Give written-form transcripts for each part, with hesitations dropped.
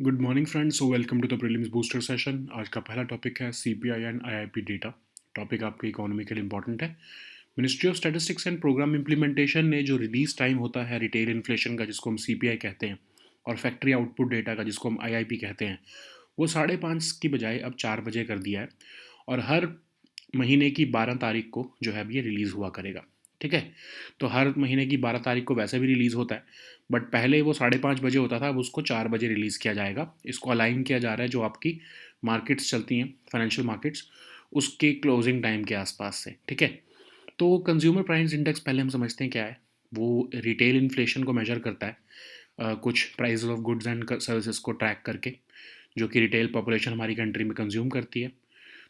Good morning friends, so welcome to the prelims booster session. आज का पहला topic है CPI and IIP data. Topic आपके economy के लिए इंपॉर्टेंट है। Ministry of statistics and programme implementation ने जो रिलीज टाइम होता है रिटेल इन्फ्लेशन का, जिसको हम सीपीआई कहते हैं, और फैक्ट्री आउटपुट डेटा का, जिसको हम आईआईपी कहते हैं, वो 5:30 की बजाय अब 4 बजे कर दिया है। और हर महीने की 12 तारीख को जो है अब ये रिलीज़ हुआ करेगा। ठीक है, तो हर महीने की 12 तारीख को वैसे भी रिलीज़ होता है, बट पहले वो 5:30 बजे होता था, अब उसको 4 बजे रिलीज़ किया जाएगा। इसको अलाइन किया जा रहा है जो आपकी मार्केट्स चलती हैं, फाइनेंशियल मार्केट्स, उसके क्लोजिंग टाइम के आसपास से। ठीक है, तो कंज्यूमर प्राइस इंडेक्स पहले हम समझते हैं क्या है। वो रिटेल इन्फ्लेशन को मेजर करता है, कुछ price of goods and services को ट्रैक करके, जो कि रिटेल पॉपुलेशन हमारी कंट्री में कंज्यूम करती है।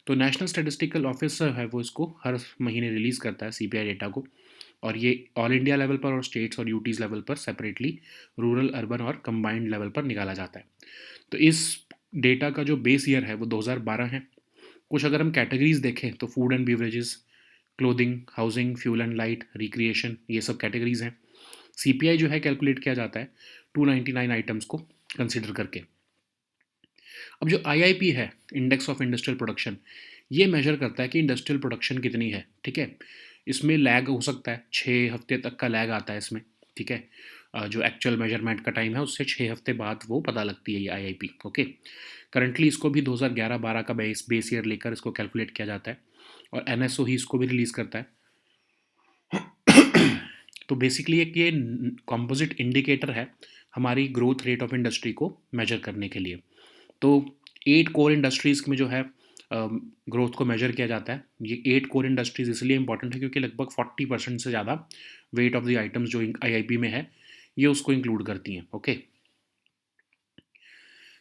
तो नेशनल स्टैटिस्टिकल ऑफिसर है वो इसको हर महीने रिलीज़ करता है सीपीआई डेटा को, और ये ऑल इंडिया लेवल पर और स्टेट्स और यूटीज़ लेवल पर सेपरेटली, रूरल, अर्बन और कंबाइंड लेवल पर निकाला जाता है। तो इस डेटा का जो बेस ईयर है वो 2012 है। कुछ अगर हम कैटेगरीज देखें तो food and beverages, clothing, housing, fuel and light, recreation, ये सब कैटेगरीज हैं। सीपीआई जो है कैलकुलेट किया जाता है 299 आइटम्स को कंसिडर करके। अब जो आईआईपी है, इंडेक्स ऑफ इंडस्ट्रियल प्रोडक्शन, ये मेजर करता है कि इंडस्ट्रियल प्रोडक्शन कितनी है। ठीक है, इसमें लैग हो सकता है, 6 हफ्ते तक का लैग आता है इसमें। ठीक है, जो एक्चुअल मेजरमेंट का टाइम है उससे 6 हफ्ते बाद वो पता लगती है ये आईआईपी। ओके, करंटली इसको भी 2011-12 का बेस ईयर लेकर इसको कैलकुलेट किया जाता है, और एनएसओ ही इसको भी रिलीज़ करता है। तो बेसिकली एक ये कॉम्पोजिट इंडिकेटर है हमारी ग्रोथ रेट ऑफ इंडस्ट्री को मेजर करने के लिए। तो 8 कोर इंडस्ट्रीज़ में जो है ग्रोथ को मेजर किया जाता है। ये 8 कोर इंडस्ट्रीज़ इसलिए इंपॉर्टेंट है क्योंकि लगभग 40% से ज़्यादा वेट ऑफ द आइटम्स जो आईआईपी में है ये उसको इंक्लूड करती हैं। ओके,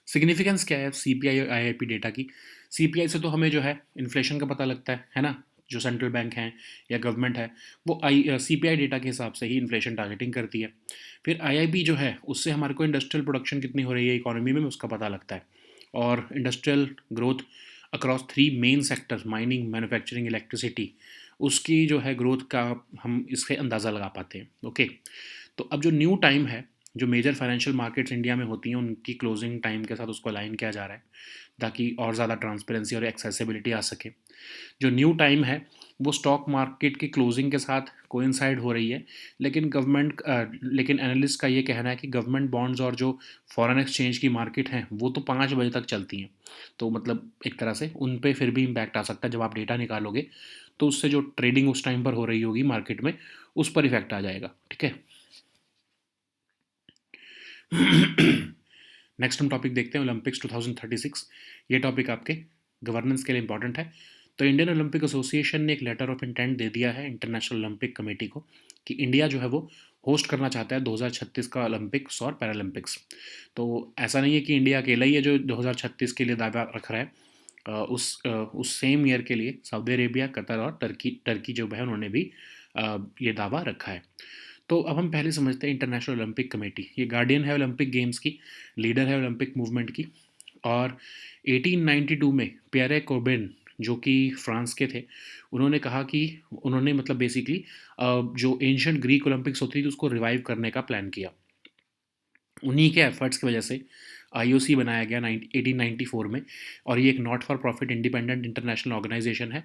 सिग्निफिकेंस क्या है सीपीआई और आईआईपी डेटा की। सीपीआई से तो हमें जो है इन्फ्लेशन का पता लगता है ना, जो सेंट्रल बैंक हैं या गवर्नमेंट है वो सीपीआई डेटा के हिसाब से ही इन्फ्लेशन टारगेटिंग करती है। फिर आईआईपी जो है उससे हमारे को इंडस्ट्रियल प्रोडक्शन कितनी हो रही है इकोनॉमी में उसका पता लगता है, और industrial growth across 3 main sectors, mining, manufacturing, electricity, उसकी जो है ग्रोथ का हम इससे अंदाज़ा लगा पाते हैं। ओके, तो अब जो न्यू टाइम है, जो मेजर फाइनेंशियल मार्केट्स इंडिया में होती हैं उनकी क्लोजिंग टाइम के साथ उसको अलाइन किया जा रहा है ताकि और ज़्यादा ट्रांसपेरेंसी और एक्सेसिबिलिटी आ सके। जो न्यू टाइम है वो स्टॉक मार्केट की क्लोजिंग के साथ कोइंसाइड हो रही है, लेकिन एनालिस्ट का ये कहना है कि गवर्नमेंट बॉन्ड्स और जो फॉरेन एक्सचेंज की मार्केट हैं वो तो 5 बजे तक चलती हैं। तो मतलब एक तरह से उन पे फिर भी इम्पैक्ट आ सकता है। जब आप डेटा निकालोगे तो उससे जो ट्रेडिंग उस टाइम पर हो रही होगी मार्केट में उस पर इफेक्ट आ जाएगा। ठीक है, नेक्स्ट हम टॉपिक देखते हैं ओलंपिक्स 2036। ये टॉपिक आपके गवर्नेंस के लिए इंपॉर्टेंट है। तो इंडियन ओलंपिक एसोसिएशन ने एक लेटर ऑफ इंटेंट दे दिया है इंटरनेशनल ओलंपिक कमेटी को कि इंडिया जो है वो होस्ट करना चाहता है 2036 का ओलंपिक्स और पैरालंपिक्स। तो ऐसा नहीं है कि इंडिया अकेला ही है जो 2036 के लिए दावा रख रहा है। उस सेम ईयर के लिए सऊदी अरेबिया, कतर और टर्की जो है उन्होंने भी ये दावा रखा है। तो अब हम पहले समझते हैं इंटरनेशनल ओलंपिक कमेटी। ये गार्डियन है ओलंपिक गेम्स की, लीडर है ओलंपिक मूवमेंट की। और 1892 में पियरे कोर्बिन, जो कि फ्रांस के थे, उन्होंने कहा कि उन्होंने मतलब बेसिकली जो एंशियंट ग्रीक ओलंपिक्स होती थी उसको रिवाइव करने का प्लान किया। उन्हीं के एफर्ट्स की वजह से आईओसी बनाया गया 1894 में, और ये एक not for profit independent international organisation है।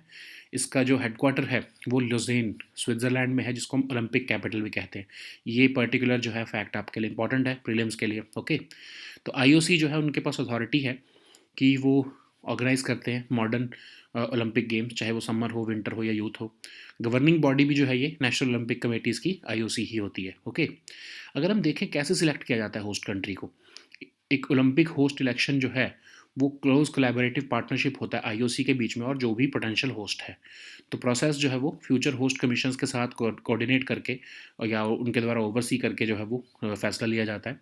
इसका जो हेडक्वार्टर है वो लुज़ेन, स्विट्ज़रलैंड में है, जिसको हम ओलंपिक कैपिटल भी कहते हैं। ये पर्टिकुलर जो है फैक्ट आपके लिए इंपॉर्टेंट है प्रीलिम्स के लिए। ओके, तो आईओसी जो है उनके पास अथॉरिटी है कि वो ऑर्गेनाइज करते हैं मॉडर्न ओलंपिक गेम्स, चाहे वो समर हो, विंटर हो या यूथ हो। गवर्निंग बॉडी भी जो है ये नेशनल ओलंपिक कमेटीज़ की आईओसी ही होती है। ओके, अगर हम देखें कैसे सिलेक्ट किया जाता है होस्ट कंट्री को, एक ओलंपिक होस्ट इलेक्शन जो है वो क्लोज कोलैबोरेटिव पार्टनरशिप होता है आईओसी के बीच में और जो भी पोटेंशियल होस्ट है। तो प्रोसेस जो है वो फ्यूचर होस्ट कमीशंस के साथ कोऑर्डिनेट करके और या उनके द्वारा ओवरसी करके जो है वो फैसला लिया जाता है।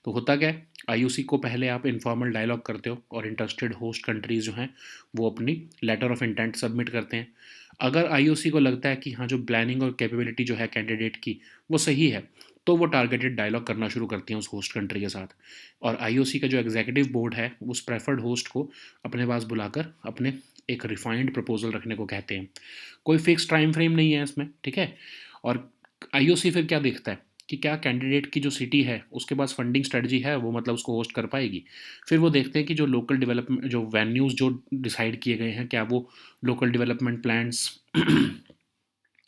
तो होता क्या है, आईओसी को पहले आप इनफॉर्मल डायलॉग करते हो और इंटरेस्टेड होस्ट कंट्रीज़ जो हैं वो अपनी लेटर ऑफ इंटेंट सबमिट करते हैं। अगर आईओसी को लगता है कि हाँ, जो प्लानिंग और कैपेबिलिटी जो है कैंडिडेट की वो सही है, तो वो टारगेटेड डायलॉग करना शुरू करती हैं उस होस्ट कंट्री के साथ। और आईओसी का जो एग्जीक्यूटिव बोर्ड है उस प्रेफर्ड होस्ट को अपने पास बुलाकर अपने एक रिफाइंड प्रपोजल रखने को कहते हैं। कोई फिक्स टाइम फ्रेम नहीं है इसमें। ठीक है, और आईओसी फिर क्या देखता है कि क्या कैंडिडेट की जो सिटी है उसके पास फंडिंग स्ट्रेटजी है, वो मतलब उसको होस्ट कर पाएगी। फिर वो देखते हैं कि जो लोकल डेवलपमेंट जो वेन्यूज़ जो डिसाइड किए गए हैं, क्या वो local development plans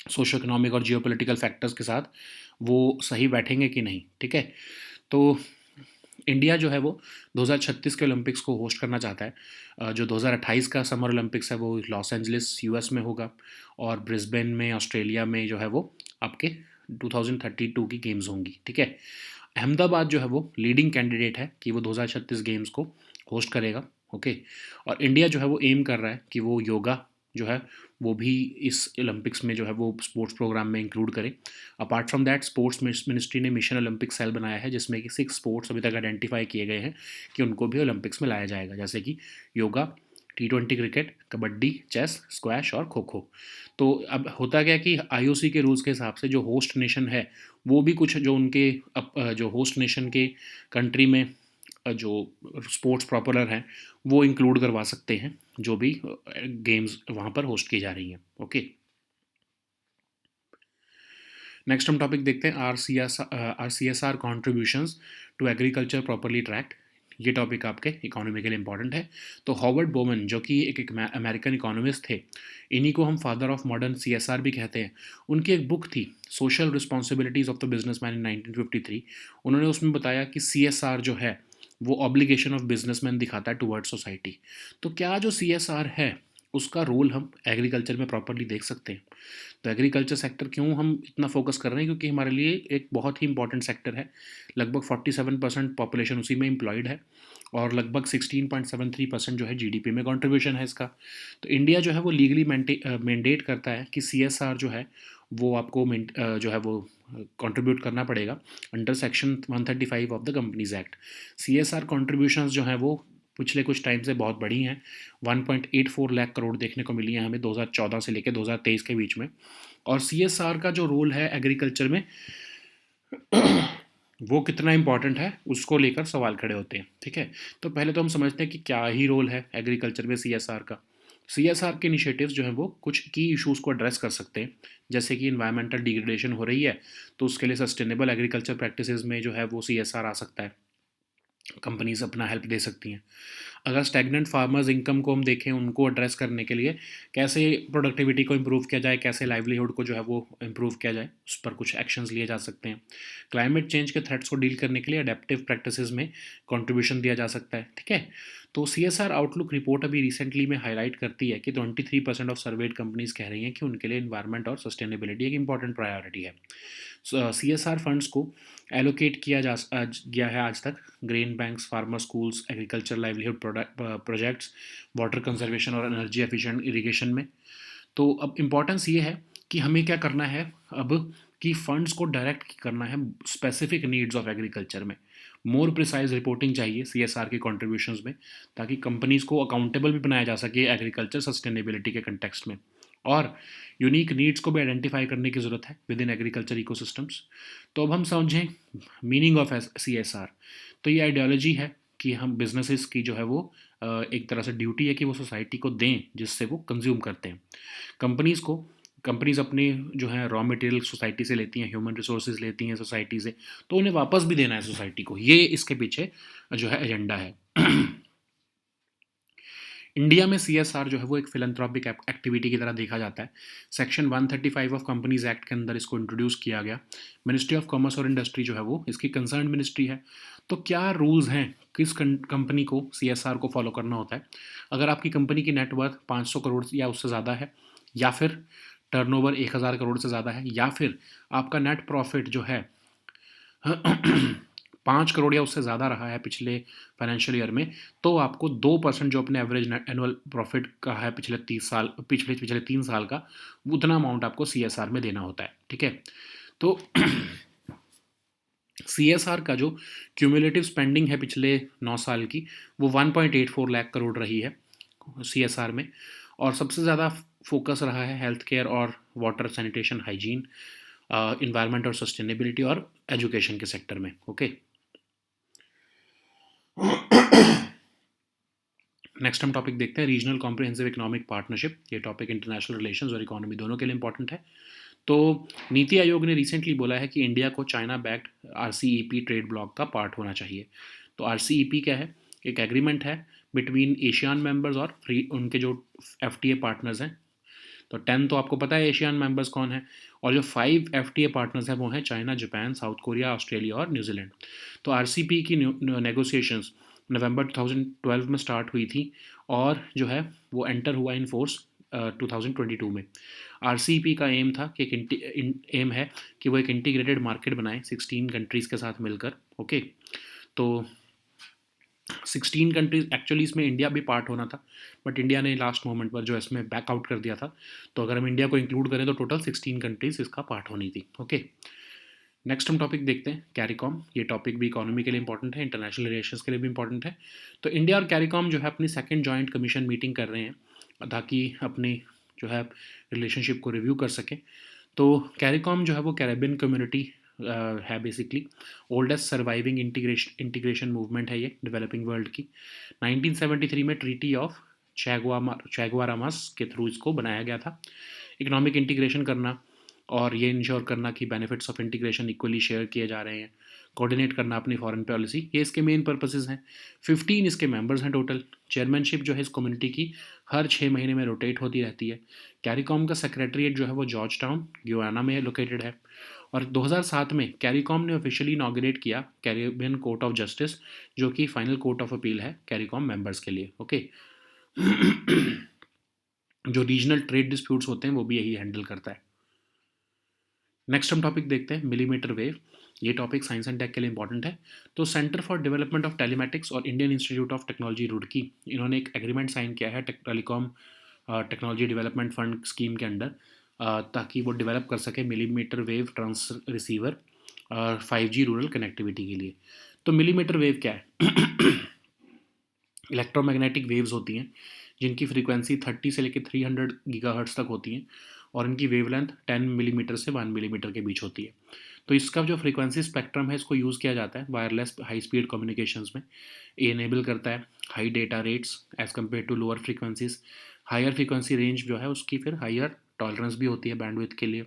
socio economic और जियोपॉलिटिकल फैक्टर्स के साथ वो सही बैठेंगे कि नहीं, ठीक है। तो इंडिया जो है वो 2036 के ओलंपिक्स को होस्ट करना चाहता है। जो 2028 का समर ओलंपिक्स है वो लॉस एंजलिस यूएस में होगा, और ब्रिस्बेन में ऑस्ट्रेलिया में जो है वो आपके 2032 की गेम्स होंगी, ठीक है। अहमदाबाद जो है वो लीडिंग कैंडिडेट है कि वो 2036 गेम्स को होस्ट करेगा, ओके। और इंडिया जो है वो एम कर रहा है कि वो योगा जो है वो भी इस ओलंपिक्स में जो है वो स्पोर्ट्स प्रोग्राम में इंक्लूड करे। Apart from that sports ministry ने मिशन ओलंपिक सेल बनाया है, जिसमें कि 6 स्पोर्ट्स अभी तक आइडेंटिफाई किए गए हैं कि उनको भी ओलंपिक्स में लाया जाएगा, जैसे कि yoga, T20 cricket, kabaddi, chess, squash और खो खो। तो अब होता क्या कि आईओसी के रूल्स के हिसाब से जो होस्ट नेशन है वो भी कुछ जो उनके जो होस्ट नेशन के कंट्री में जो स्पोर्ट्स पॉपुलर हैं वो इंक्लूड करवा सकते हैं, जो भी गेम्स वहाँ पर होस्ट की जा रही हैं, ओके। नेक्स्ट हम टॉपिक देखते हैं R C S R contributions to agriculture properly tracked. ये टॉपिक आपके इकोनॉमी के लिए इंपॉर्टेंट है। तो हॉवर्ड बोमन जो कि एक अमेरिकन इकोनॉमिस्ट थे, इन्हीं को हम फादर ऑफ मॉडर्न सीएसआर भी कहते हैं। उनकी एक बुक थी social responsibilities of the businessman in 1953। उन्होंने उसमें बताया कि सीएसआर जो है वो ऑब्लिगेशन ऑफ बिजनेसमैन दिखाता है टुवर्ड सोसाइटी। तो क्या जो सीएसआर है उसका रोल हम एग्रीकल्चर में प्रॉपरली देख सकते हैं। तो एग्रीकल्चर सेक्टर क्यों हम इतना फोकस कर रहे हैं, क्योंकि हमारे लिए एक बहुत ही इंपॉर्टेंट सेक्टर है। लगभग 47% पॉपुलेशन उसी में एम्प्लॉयड है, और लगभग 16.73% जो है जीडीपी में कंट्रीब्यूशन है इसका। तो इंडिया जो है वो लीगली मैंडेट करता है कि सीएसआर जो है वो आपको जो है वो कंट्रीब्यूट करना पड़ेगा under section 135 of the companies act. CSR contributions जो हैं वो पिछले कुछ टाइम से बहुत बढ़ी हैं। 1.84 लाख करोड़ देखने को मिली है हमें 2014 से लेकर 2023 के बीच में। और सीएसआर का जो रोल है एग्रीकल्चर में वो कितना इंपॉर्टेंट है उसको लेकर सवाल खड़े होते हैं, ठीक है। तो पहले तो हम समझते हैं कि क्या ही रोल है एग्रीकल्चर में सीएसआर का। सीएसआर के इनिशिएटिव्स जो हैं वो कुछ की इश्यूज़ को एड्रेस कर सकते हैं, जैसे कि इन्वायरमेंटल डिग्रेडेशन हो रही है तो उसके लिए सस्टेनेबल एग्रीकल्चर प्रैक्टिसेस में जो है वो सीएसआर आ सकता है, कंपनीज अपना हेल्प दे सकती हैं। अगर स्टैग्नेंट फार्मर्स इनकम को हम देखें, उनको एड्रेस करने के लिए कैसे प्रोडक्टिविटी को इम्प्रूव किया जाए, कैसे लाइवलीहुड को जो है वो इम्प्रूव किया जाए, उस पर कुछ एक्शंस लिए जा सकते हैं। क्लाइमेट चेंज के थ्रेट्स को डील करने के लिए अडेप्टिव प्रैक्टिसेस में कंट्रीब्यूशन दिया जा सकता है, ठीक है। तो सीएसआर आउटलुक रिपोर्ट अभी रिसेंटली में हाईलाइट करती है कि 23% ऑफ सर्वेड कंपनीज कह रही हैं कि उनके लिए इन्वायरमेंट और सस्टेनेबिलिटी एक इंपॉर्टेंट प्रायोरिटी है। सीएसआर फंड्स को एलोकेट गया है आज तक grain banks, farmer schools, agriculture livelihood projects, water conservation और एनर्जी एफिशिएंट इरिगेशन में। तो अब इम्पोर्टेंस ये है कि हमें क्या करना है अब, कि फंड्स को डायरेक्ट करना है स्पेसिफिक नीड्स ऑफ एग्रीकल्चर में। मोर प्रिसाइज रिपोर्टिंग चाहिए सीएसआर के कॉन्ट्रीब्यूशंस में, ताकि कंपनीज को अकाउंटेबल भी बनाया जा सके एग्रीकल्चर सस्टेनेबिलिटी के कंटेक्स्ट में। और यूनिक नीड्स को भी आइडेंटिफाई करने की ज़रूरत है विद इन एग्रीकल्चर इकोसिस्टम्स। तो अब हम समझें मीनिंग ऑफ सीएसआर। तो ये आइडियोलॉजी है कि हम बिजनेसेस की जो है वो एक तरह से ड्यूटी है कि वो सोसाइटी को दें जिससे वो कंज्यूम करते हैं। कंपनीज़ अपने जो है रॉ मटेरियल सोसाइटी से लेती हैं, ह्यूमन रिसोर्सेज लेती हैं सोसाइटी से, तो उन्हें वापस भी देना है सोसाइटी को। ये इसके पीछे जो है एजेंडा है। इंडिया में सीएसआर जो है वो एक फिलंथ्रॉपिक एक्टिविटी की तरह देखा जाता है। सेक्शन 135 ऑफ कंपनीज एक्ट के अंदर इसको इंट्रोड्यूस किया गया। मिनिस्ट्री ऑफ कॉमर्स और इंडस्ट्री जो है वो इसकी कंसर्न मिनिस्ट्री है। तो क्या रूल्स हैं, किस कंपनी को सीएसआर को फॉलो करना होता है। अगर आपकी कंपनी की नेटवर्थ 500 करोड़ या उससे ज़्यादा है, या फिर टर्नओवर 1000 करोड़ से ज़्यादा है, या फिर आपका नेट प्रॉफिट जो है 5 करोड़ या उससे ज़्यादा रहा है पिछले फाइनेंशियल ईयर में, तो आपको 2% जो अपने एवरेज एनुअल प्रॉफिट का है पिछले 3 साल का, उतना अमाउंट आपको सीएसआर में देना होता है, ठीक है। तो सीएसआर का जो क्यूमुलेटिव स्पेंडिंग है पिछले 9 साल की, वो 1.84 लाख करोड़ रही है सीएसआर में। और सबसे ज़्यादा फोकस रहा है हेल्थ केयर और वाटर सैनिटेशन हाइजीन, इन्वायरमेंट और सस्टेनेबिलिटी और एजुकेशन के सेक्टर में, ओके। नेक्स्ट हम टॉपिक देखते हैं रीजनल कॉम्प्रिहेंसिव इकोनॉमिक पार्टनरशिप। ये टॉपिक इंटरनेशनल रिलेशंस और इकोनॉमी दोनों के लिए इंपॉर्टेंट है। तो नीति आयोग ने रिसेंटली बोला है कि इंडिया को China backed RCEP trade block का पार्ट होना चाहिए। तो RCEP क्या है? एक एग्रीमेंट है बिटवीन एशियान मेंबर्स और फ्री उनके जो FTA पार्टनर्स हैं। तो 10 तो आपको पता है एशियन मेंबर्स कौन है, और जो 5 FTA पार्टनर्स हैं वो हैं China, Japan, south Korea, Australia और न्यूजीलैंड। तो RCP की नेगोशिएशंस नवंबर 2012 में स्टार्ट हुई थी, और जो है वो एंटर हुआ इन फोर्स 2022 में। RCP का एम था कि एम है कि वो एक इंटीग्रेटेड मार्केट बनाए 16 कंट्रीज़ के साथ मिलकर। ओके, तो 16 कंट्रीज एक्चुअली इसमें इंडिया भी पार्ट होना था, बट इंडिया ने लास्ट मोमेंट पर जो इसमें बैकआउट कर दिया था। तो अगर हम इंडिया को इंक्लूड करें तो टोटल 16 कंट्रीज इसका पार्ट होनी थी। ओके, नेक्स्ट हम टॉपिक देखते हैं कैरिकॉम। ये टॉपिक भी इकोनॉमी के लिए इंपॉर्टेंट है, इंटरनेशनल रिलेशंस के लिए भी इंपॉर्टेंट है। तो इंडिया और कैरिकॉम जो है अपनी सेकेंड जॉइंट कमीशन मीटिंग कर रहे हैं ताकि अपनी जो है रिलेशनशिप को रिव्यू कर सकें। तो कैरिकॉम जो है वो कैरेबियन कम्युनिटी है basically, oldest surviving integration movement है ये डेवलपिंग वर्ल्ड की। 1973 में ट्रीटी ऑफ चैगुआरामास के थ्रू इसको बनाया गया था। इकोनॉमिक इंटीग्रेशन करना और ये इंश्योर करना कि benefits of integration equally share किए जा रहे हैं, कोऑर्डिनेट करना अपनी फॉरेन पॉलिसी, ये इसके मेन पर्पसेस हैं। 15 इसके मेंबर्स हैं टोटल। चेयरमैनशिप जो है इस कम्युनिटी की हर 6 महीने में रोटेट होती रहती है। कैरिकॉम का सेक्रेटरीट जो है वो जॉर्ज टाउन गुयाना में लोकेटेड है। और 2007 में कैरिकॉम ने ऑफिशियली इनॉग्रेट किया कैरिबियन कोर्ट ऑफ जस्टिस, जो कि फाइनल कोर्ट ऑफ अपील है कैरिकॉम मेंबर्स के लिए। ओके जो रीजनल ट्रेड डिस्प्यूट्स होते हैं वो भी यही हैंडल करता है। नेक्स्ट हम टॉपिक देखते हैं मिलीमीटर वेव। ये टॉपिक साइंस एंड टेक के लिए इंपॉर्टेंट है। तो centre for development of telematics और Indian Institute of Technology Roorkee, इन्होंने एक एग्रीमेंट साइन किया है telecom technology development fund scheme के अंडर, ताकि वो डेवलप कर सके millimetre wave trans receiver 5G rural connectivity के लिए। तो मिलीमीटर वेव क्या है? इलेक्ट्रोमैग्नेटिक वेव्स होती हैं जिनकी फ्रीक्वेंसी 30 से लेकर 300 गीगाहर्ट्ज़ तक होती हैं, और इनकी वेवलेंथ 10 मिलीमीटर से 1 मिलीमीटर के बीच होती है। तो इसका जो फ्रीक्वेंसी स्पेक्ट्रम है इसको यूज़ किया जाता है वायरलेस हाई स्पीड कम्युनिकेशंस में। ये इनेबल करता है high data rates as compare to lower frequencies. Higher frequency range जो है उसकी फिर हायर टॉलरेंस भी होती है बैंडविड्थ के लिए,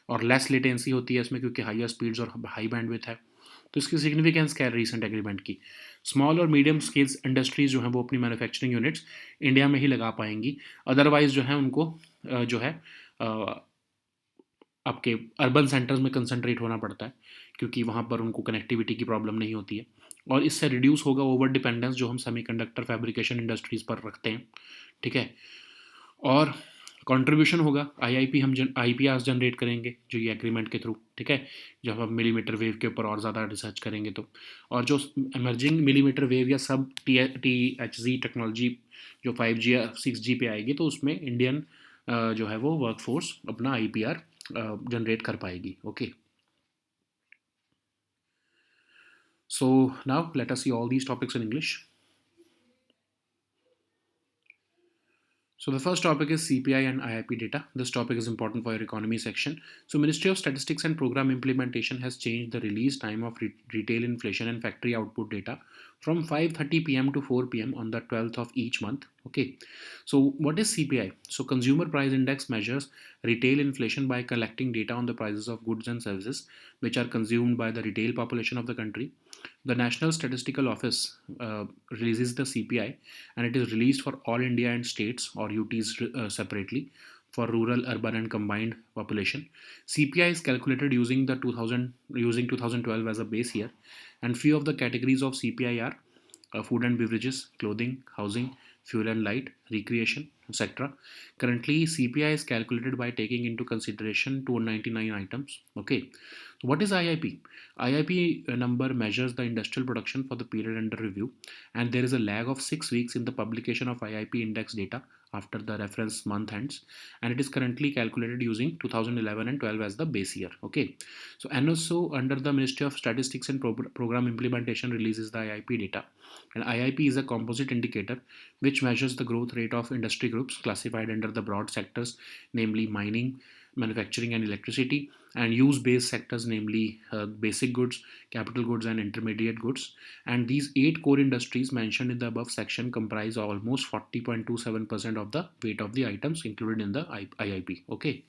और लेस लेटेंसी होती है इसमें क्योंकि हायर स्पीड्स और हाई बैंडविड्थ है। तो इसकी सिग्निफिकेंस क्या है रीसेंट एग्रीमेंट की? स्मॉल और मीडियम स्केल्स इंडस्ट्रीज जो हैं वो अपनी मैन्युफैक्चरिंग यूनिट्स इंडिया में ही लगा पाएंगी। अदरवाइज जो है उनको जो है आपके अर्बन सेंटर्स में कंसंट्रेट होना पड़ता है, क्योंकि वहाँ पर उनको कनेक्टिविटी की प्रॉब्लम नहीं होती है। और इससे रिड्यूस होगा ओवर डिपेंडेंस जो हम सेमीकंडक्टर फैब्रिकेशन इंडस्ट्रीज़ पर रखते हैं। ठीक है, और कंट्रीब्यूशन होगा आईआईपी, हम आईपीआर जनरेट करेंगे जो ये एग्रीमेंट के थ्रू। ठीक है, जब हम मिलीमीटर वेव के ऊपर और ज़्यादा रिसर्च करेंगे तो। और जो एमर्जिंग मिलीमीटर वेव या सब THZ टेक्नोलॉजी जो 5G या 6G पे आएगी, तो उसमें इंडियन जो है वो वर्कफोर्स अपना आईपीआर जनरेट कर पाएगी। Okay, so now let us see all these topics in English. So the first topic is CPI and IIP data. This topic is important for your economy section. So Ministry of Statistics and Program Implementation has changed the release time of retail inflation and factory output data from 5:30 p.m. to 4 p.m. on the 12th of each month. Okay. So what is CPI? So Consumer Price Index measures retail inflation by collecting data on the prices of goods and services which are consumed by the retail population of the country. The National Statistical Office releases the CPI, and it is released for all India and states or UTs separately for rural, urban, and combined population. CPI is calculated using 2012 as a base year, and few of the categories of CPI are food and beverages, clothing, housing, fuel and light, recreation, etc. Currently, CPI is calculated by taking into consideration 299 items. Okay, so what is IIP? IIP number measures the industrial production for the period under review, and there is a lag of 6 weeks in the publication of IIP index data after the reference month ends, and it is currently calculated using 2011 and 12 as the base year. Okay, so NSO under the Ministry of Statistics and Program Implementation releases the IIP data, and IIP is a composite indicator which measures the growth rate of industry groups classified under the broad sectors, namely mining, manufacturing and electricity, and use-based sectors, namely basic goods, capital goods and intermediate goods. And these 8 core industries mentioned in the above section comprise almost 40.27% of the weight of the items included in the IIP. Okay,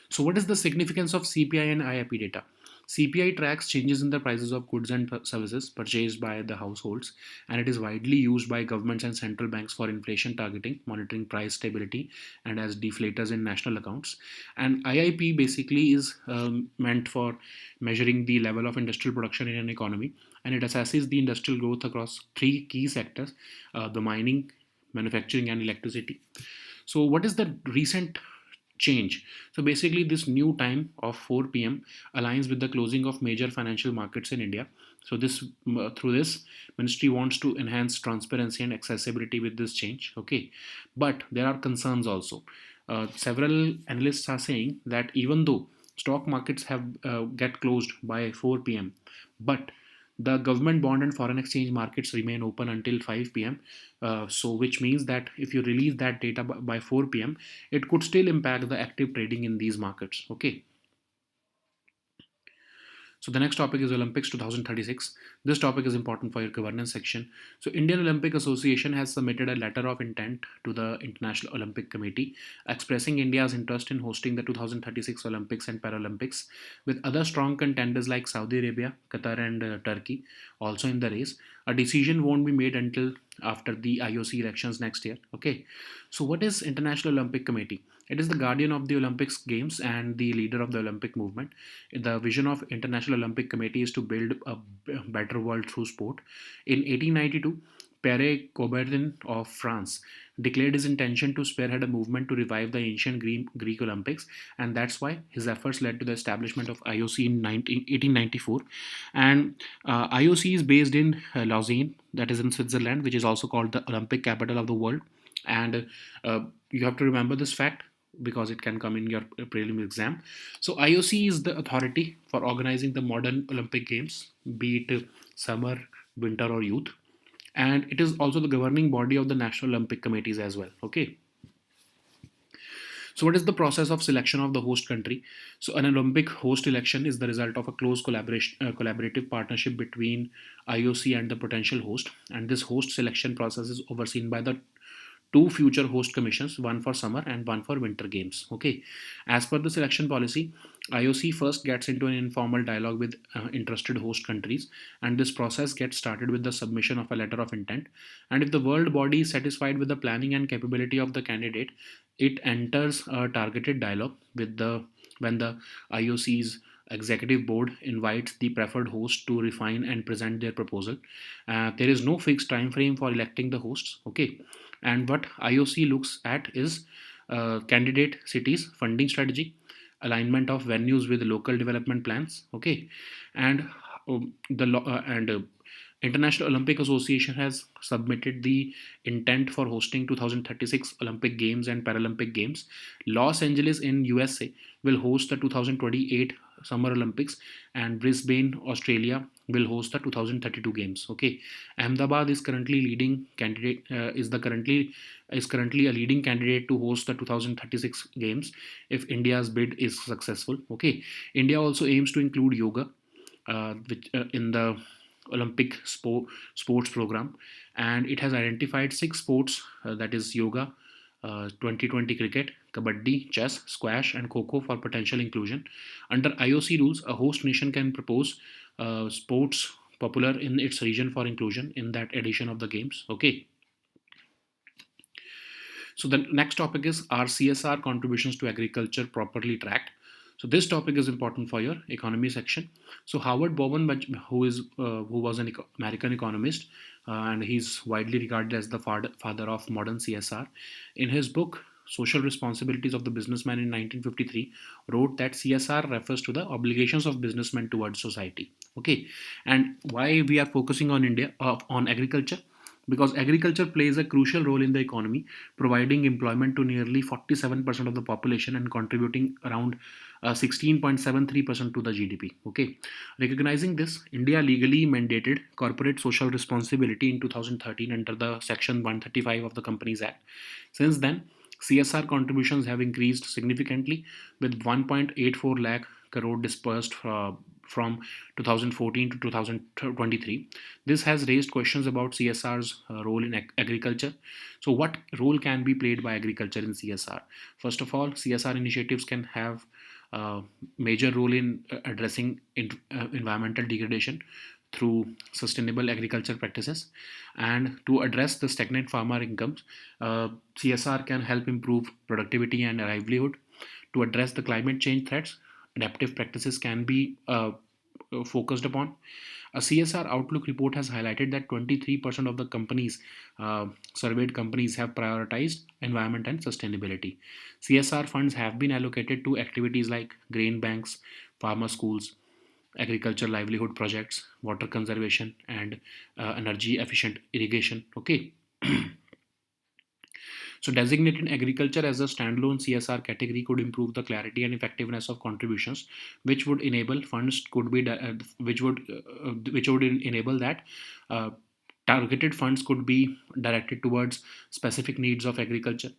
So, what is the significance of CPI and IIP data? CPI tracks changes in the prices of goods and services purchased by the households, and it is widely used by governments and central banks for inflation targeting, monitoring price stability, and as deflators in national accounts. And IIP basically is meant for measuring the level of industrial production in an economy, and it assesses the industrial growth across three key sectors: the mining, manufacturing, and electricity. So, what is the recent change? So, basically, this new time of 4 p.m. aligns with the closing of major financial markets in India. So, through this, ministry wants to enhance transparency and accessibility with this change. Okay, but there are concerns also. Several analysts are saying that even though stock markets have get closed by 4 p.m., but the government bond and foreign exchange markets remain open until 5 p.m. So, which means that if you release that data by 4 p.m., it could still impact the active trading in these markets. Okay. So the next topic is Olympics 2036. This topic is important for your governance section. So Indian Olympic Association has submitted a letter of intent to the International Olympic Committee expressing India's interest in hosting the 2036 Olympics and Paralympics, with other strong contenders like Saudi Arabia, Qatar and Turkey also in the race. A decision won't be made until after the IOC elections next year. Okay. So what is International Olympic Committee? It is the guardian of the Olympics Games and the leader of the Olympic movement. The vision of International Olympic Committee is to build a better world through sport. In 1892, Pierre Coubertin of France declared his intention to spearhead a movement to revive the ancient Greek Olympics, and that's why his efforts led to the establishment of IOC in 1894. And IOC is based in Lausanne, that is in Switzerland, which is also called the Olympic capital of the world. And you have to remember this fact because it can come in your prelim exam. So IOC is the authority for organizing the modern Olympic Games, be it summer, winter, or youth, and it is also the governing body of the National Olympic Committees as well. Okay. So, what is the process of selection of the host country? So, an Olympic host election is the result of a close collaborative partnership between IOC and the potential host, and this host selection process is overseen by the two future host commissions, one for summer and one for winter games. Okay. As per the selection policy, IOC first gets into an informal dialogue with interested host countries, and this process gets started with the submission of a letter of intent. And if the world body is satisfied with the planning and capability of the candidate, it enters a targeted dialogue with the when the IOC's executive board invites the preferred host to refine and present their proposal. There is no fixed time frame for electing the hosts. Okay, and what IOC looks at is candidate cities, funding strategy, alignment of venues with local development plans. Okay, and the law and International Olympic Association has submitted the intent for hosting 2036 Olympic Games and Paralympic Games. Los Angeles in USA will host the 2028 Summer Olympics, and Brisbane, Australia will host the 2032 games. Okay, Ahmedabad is currently leading candidate is currently a leading candidate to host the 2036 games if India's bid is successful. Okay, India also aims to include yoga in the Olympic sports program, and it has identified six sports, that is yoga, 2020 cricket, kabaddi, chess, squash, and kho for potential inclusion. Under IOC rules, a host nation can propose sports popular in its region for inclusion in that edition of the games. Okay. So the next topic is, are CSR contributions to agriculture properly tracked? So this topic is important for your economy section. So Howard Bowen, who was an American economist, and he's widely regarded as the father of modern CSR. In his book Social Responsibilities of the Businessman in 1953, wrote that CSR refers to the obligations of businessmen towards society. Okay, and why we are focusing on India on agriculture? Because agriculture plays a crucial role in the economy, providing employment to nearly 47% of the population and contributing around 16.73% to the GDP. Okay, recognizing this, India legally mandated corporate social responsibility in 2013 under the Section 135 of the Companies Act. Since then, CSR contributions have increased significantly, with 1.84 lakh crore dispersed from 2014 to 2023. This has raised questions about CSR's role in agriculture. So, what role can be played by agriculture in CSR? First of all, CSR initiatives can have major role in addressing environmental degradation through sustainable agriculture practices. And to address the stagnant farmer incomes, CSR can help improve productivity and livelihood. To address the climate change threats, adaptive practices can be focused upon. A CSR Outlook report has highlighted that 23% of the companies, surveyed companies, have prioritized environment and sustainability. CSR funds have been allocated to activities like grain banks, farmer schools, agriculture livelihood projects, water conservation, and energy efficient irrigation. Okay. So, designating agriculture as a standalone CSR category could improve the clarity and effectiveness of contributions, which would enable funds could be which would enable that targeted funds could be directed towards specific needs of agriculture.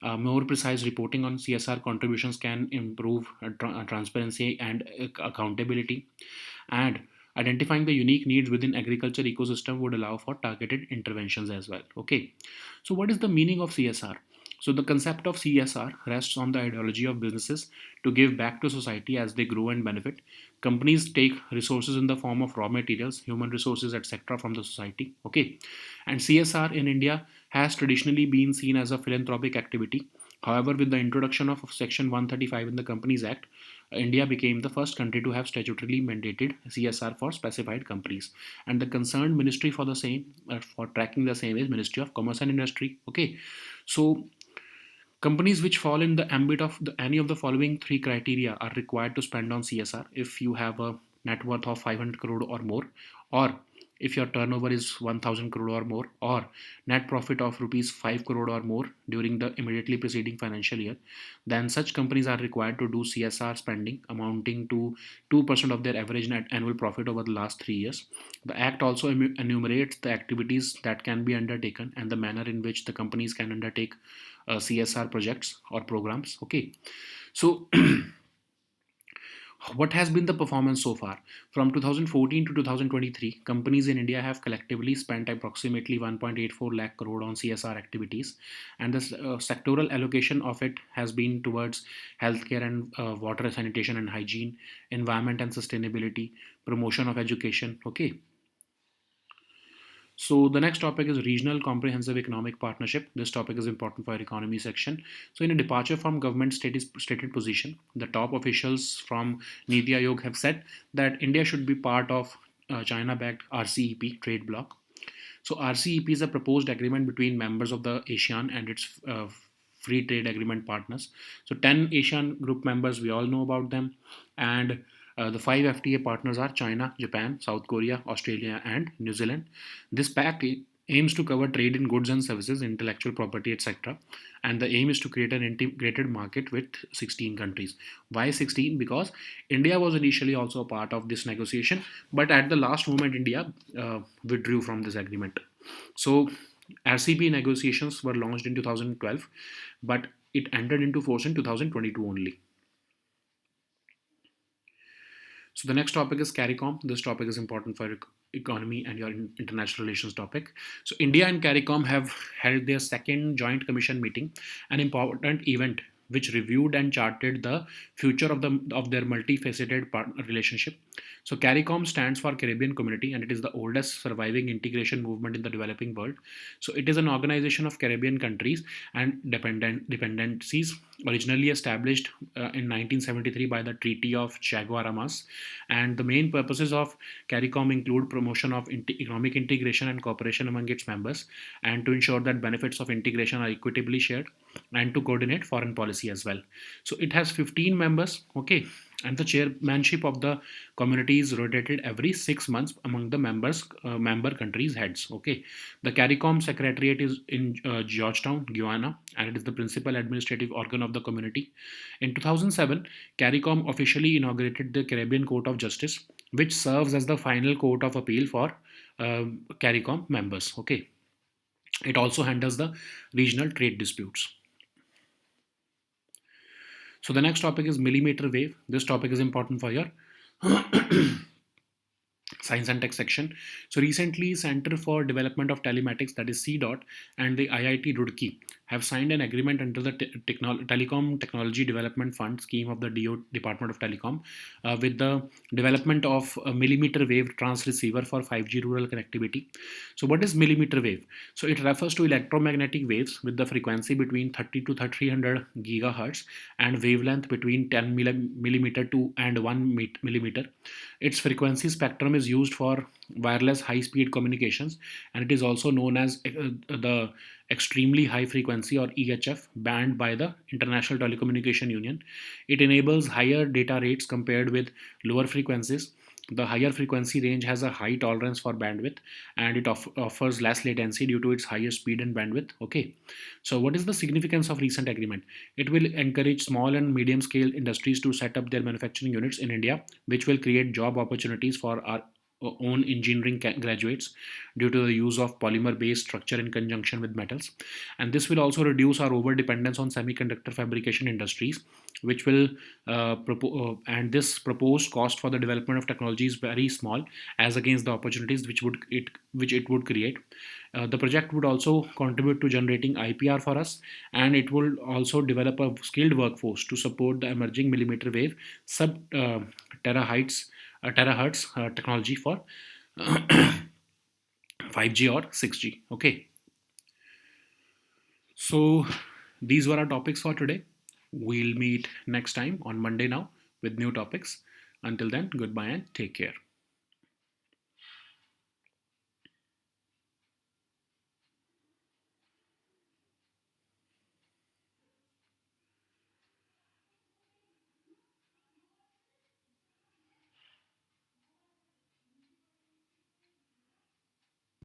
More precise reporting on CSR contributions can improve transparency and accountability, and identifying the unique needs within agriculture ecosystem would allow for targeted interventions as well. Okay, so what is the meaning of CSR? So the concept of CSR rests on the ideology of businesses to give back to society as they grow and benefit. Companies take resources in the form of raw materials, human resources, etc. from the society. Okay, and CSR in India has traditionally been seen as a philanthropic activity. However, with the introduction of Section 135 in the Companies Act, India became the first country to have statutorily mandated CSR for specified companies, and the concerned ministry for the same, for tracking the same, is Ministry of Commerce and Industry. Okay, so companies which fall in the ambit of any of the following three criteria are required to spend on CSR if you have a net worth of 500 crore or more, or if your turnover is 1000 crore or more, or net profit of rupees 5 crore or more during the immediately preceding financial year. Then such companies are required to do CSR spending amounting to 2% of their average net annual profit over the last 3 years. The act also enumerates the activities that can be undertaken and the manner in which the companies can undertake CSR projects or programs. Okay, so what has been the performance so far? From 2014 to 2023, companies in India have collectively spent approximately 1.84 lakh crore on CSR activities, and the sectoral allocation of it has been towards healthcare and water, sanitation and hygiene, environment and sustainability, promotion of education. Okay, so the next topic is regional comprehensive economic partnership. This topic is important for our economy section. So in a departure from government stated position, the top officials from Niti Aayog have said that India should be part of China-backed RCEP trade bloc. So RCEP is a proposed agreement between members of the ASEAN and its free trade agreement partners. So 10 ASEAN group members, we all know about them, and the five FTA partners are China, Japan, South Korea, Australia, and New Zealand. This pact aims to cover trade in goods and services, intellectual property, etc. And the aim is to create an integrated market with 16 countries. Why 16? Because India was initially also a part of this negotiation, but at the last moment, India withdrew from this agreement. So RCP negotiations were launched in 2012, but it entered into force in 2022 only. So the next topic is CARICOM. This topic is important for economy and your international relations topic. So India and CARICOM have held their second joint commission meeting, an important event which reviewed and charted the future of their multifaceted partner relationship. So CARICOM stands for Caribbean Community, and it is the oldest surviving integration movement in the developing world. So it is an organization of Caribbean countries and dependencies, originally established in 1973 by the Treaty of Chaguaramas. And the main purposes of CARICOM include promotion of economic integration and cooperation among its members, and to ensure that benefits of integration are equitably shared, and to coordinate foreign policy as well. So it has 15 members. Okay, and the chairmanship of the community is rotated every 6 months among the member countries heads. Okay, the CARICOM secretariat is in Georgetown, Guyana, and it is the principal administrative organ of the community. In 2007, CARICOM officially inaugurated the Caribbean Court of Justice, which serves as the final court of appeal for CARICOM members. Okay, it also handles the regional trade disputes. So the next topic is millimeter wave. This topic is important for your science and tech section. So recently, Center for Development of Telematics, that is CDOT, and the IIT Roorkee have signed an agreement under the Telecom Technology Development Fund scheme of the Department of Telecom with the development of a millimeter wave transceiver for 5G rural connectivity. So, what is millimeter wave? So, it refers to electromagnetic waves with the frequency between 30 to 300 gigahertz and wavelength between 10 millimeter to and 1 millimeter. Its frequency spectrum is used for wireless high speed communications, and it is also known as the extremely high frequency or EHF band by the International Telecommunication Union. It enables higher data rates compared with lower frequencies. The higher frequency range has a high tolerance for bandwidth, and it offers less latency due to its higher speed and bandwidth. Okay, so what is the significance of recent agreement? It will encourage small and medium scale industries to set up their manufacturing units in India, which will create job opportunities for our own engineering graduates due to the use of polymer based structure in conjunction with metals. And this will also reduce our over dependence on semiconductor fabrication industries, which will and this proposed cost for the development of technology is very small as against the opportunities which it would create. The project would also contribute to generating IPR for us, and it will also develop a skilled workforce to support the emerging millimeter wave sub terahertz technology for 5G or 6G. Okay, so these were our topics for today. We'll meet next time on Monday now with new topics. Until then, goodbye and take care.